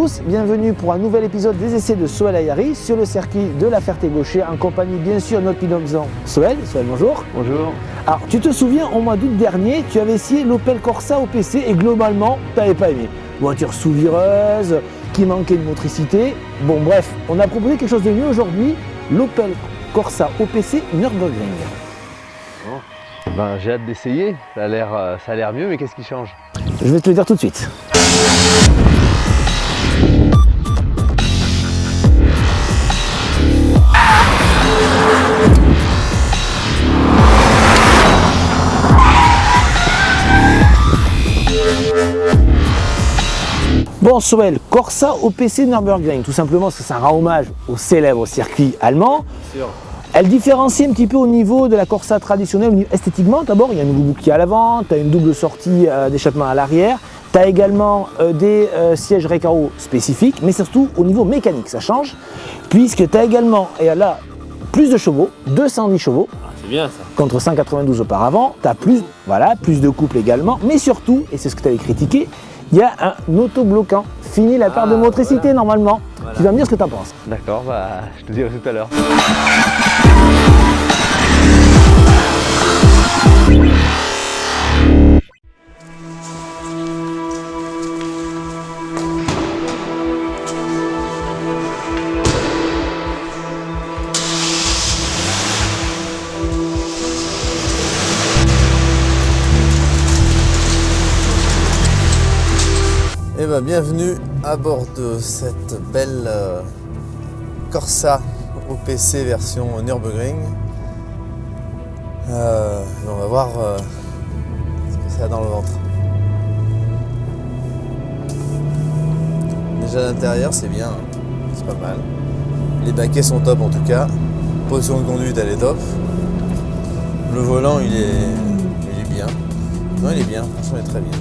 tous, bienvenue pour un nouvel épisode des essais de Sohail Ayari sur le circuit de la Ferté-Gaucher en compagnie bien sûr de notre pilote Sohail. Sohail, bonjour. Bonjour. Alors tu te souviens, au mois d'août dernier, tu avais essayé l'Opel Corsa OPC et globalement, tu n'avais pas aimé. Voiture sous-vireuse, qui manquait de motricité. Bon bref, on a proposé quelque chose de mieux aujourd'hui, l'Opel Corsa OPC Nürburgring. Ben, j'ai hâte d'essayer, ça a l'air mieux, mais qu'est-ce qui change? Je vais te le dire tout de suite. Bon, Sohail, Corsa OPC Nürburgring, tout simplement parce que ça rend hommage au célèbre circuit allemand. Bien sûr. Elle différencie un petit peu au niveau de la Corsa traditionnelle, esthétiquement. D'abord, il y a un nouveau bouquet à l'avant, tu as une double sortie d'échappement à l'arrière, tu as également des sièges Recaro spécifiques, mais surtout au niveau mécanique, ça change, puisque tu as également, et là, plus de chevaux, 210 chevaux, C'est bien ça. contre 192 auparavant, tu as plus de couple également, mais surtout, et c'est ce que tu avais critiqué, il y a un autobloquant. Fini la perte de motricité voilà. Normalement. Voilà. Tu vas me dire ce que tu en penses. D'accord, bah, je te dirai tout à l'heure. Eh ben, bienvenue à bord de cette belle Corsa OPC version Nürburgring. On va voir ce que ça a dans le ventre. Déjà à l'intérieur c'est bien, c'est pas mal. Les baquets sont top en tout cas. Position de conduite elle est top. Le volant il est bien. Non il est bien, franchement il est très bien.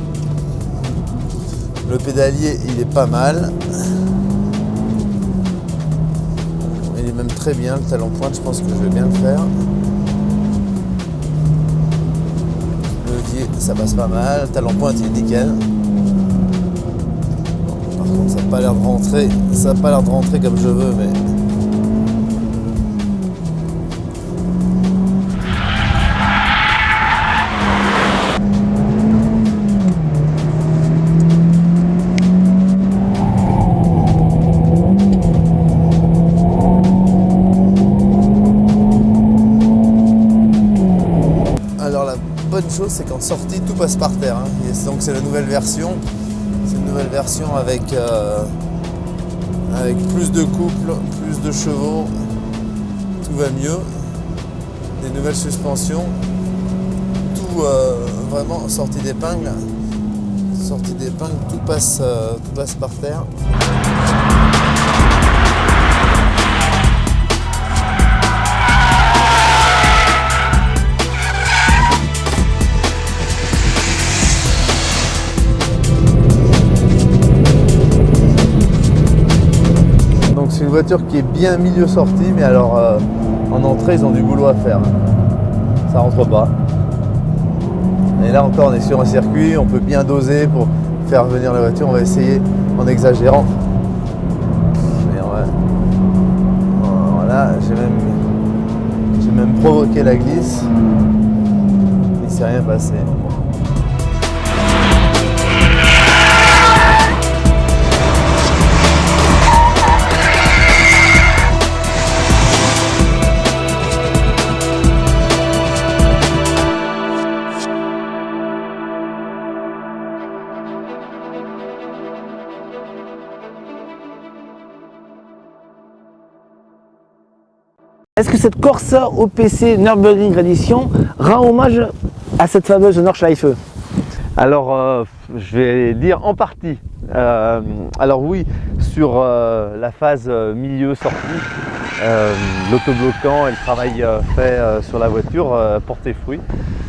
Le pédalier, il est pas mal. Il est même très bien. Le talon pointe, je pense que je vais bien le faire. Le levier, ça passe pas mal. Le talon pointe, il est nickel. Bon, par contre, ça n'a pas l'air de rentrer. Ça n'a pas l'air de rentrer comme je veux, mais. Bonne chose, c'est qu'en sortie tout passe par terre. Et donc c'est la nouvelle version. C'est une nouvelle version avec plus de couple, plus de chevaux. Tout va mieux. Des nouvelles suspensions. Tout vraiment sortie d'épingle. Sortie d'épingle, tout passe par terre. C'est une voiture qui est bien milieu sortie, mais alors en entrée ils ont du boulot à faire. Ça rentre pas. Et là encore on est sur un circuit, on peut bien doser pour faire venir la voiture, on va essayer en exagérant. Mais ouais. Voilà, j'ai même provoqué la glisse. Il s'est rien passé. Est-ce que cette Corsa OPC Nürburgring Edition rend hommage à cette fameuse Nordschleife? Alors, je vais dire en partie. Alors oui, sur la phase milieu-sortie, l'autobloquant et le travail fait sur la voiture porte ses fruits.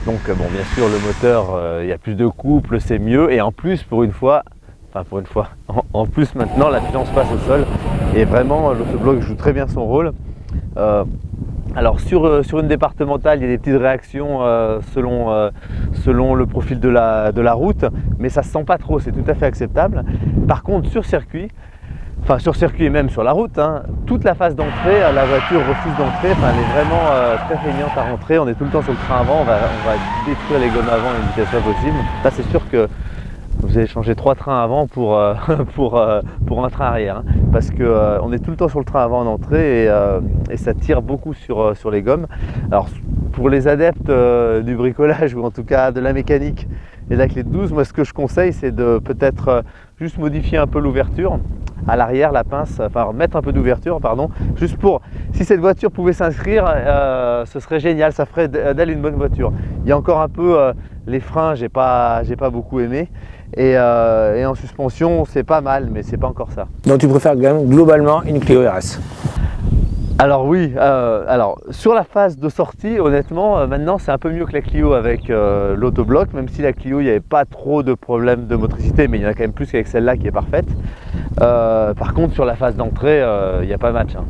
Donc bon, bien sûr, le moteur, il y a plus de couple, c'est mieux. Et en plus, en plus maintenant, la puissance passe au sol. Et vraiment, l'autobloc joue très bien son rôle. Alors sur une départementale, il y a des petites réactions selon le profil de la route, mais ça ne se sent pas trop, c'est tout à fait acceptable. Par contre, sur circuit, enfin sur circuit et même sur la route, hein, toute la phase d'entrée, la voiture refuse d'entrer, enfin, elle est vraiment très feignante à rentrer, on est tout le temps sur le train avant, on va détruire les gommes avant à une vitesse pas possible. Là c'est sûr que vous allez changer 3 trains avant pour un train arrière, hein, parce qu'on est tout le temps sur le train avant en entrée et ça tire beaucoup sur les gommes. Alors pour les adeptes du bricolage ou en tout cas de la mécanique et de la clé de 12, moi ce que je conseille c'est de peut-être juste modifier un peu l'ouverture à l'arrière, la pince, enfin mettre un peu d'ouverture, pardon, juste pour, si cette voiture pouvait s'inscrire, ce serait génial, ça ferait d'elle une bonne voiture. Il y a encore un peu les freins, j'ai pas beaucoup aimé, et en suspension c'est pas mal, mais c'est pas encore ça. Donc tu préfères quand même globalement une Clio RS? Alors oui, alors sur la phase de sortie, honnêtement, maintenant c'est un peu mieux que la Clio avec l'autobloc, même si la Clio il n'y avait pas trop de problèmes de motricité, mais il y en a quand même plus qu'avec celle-là qui est parfaite. Par contre sur la phase d'entrée, il n'y a pas match, hein.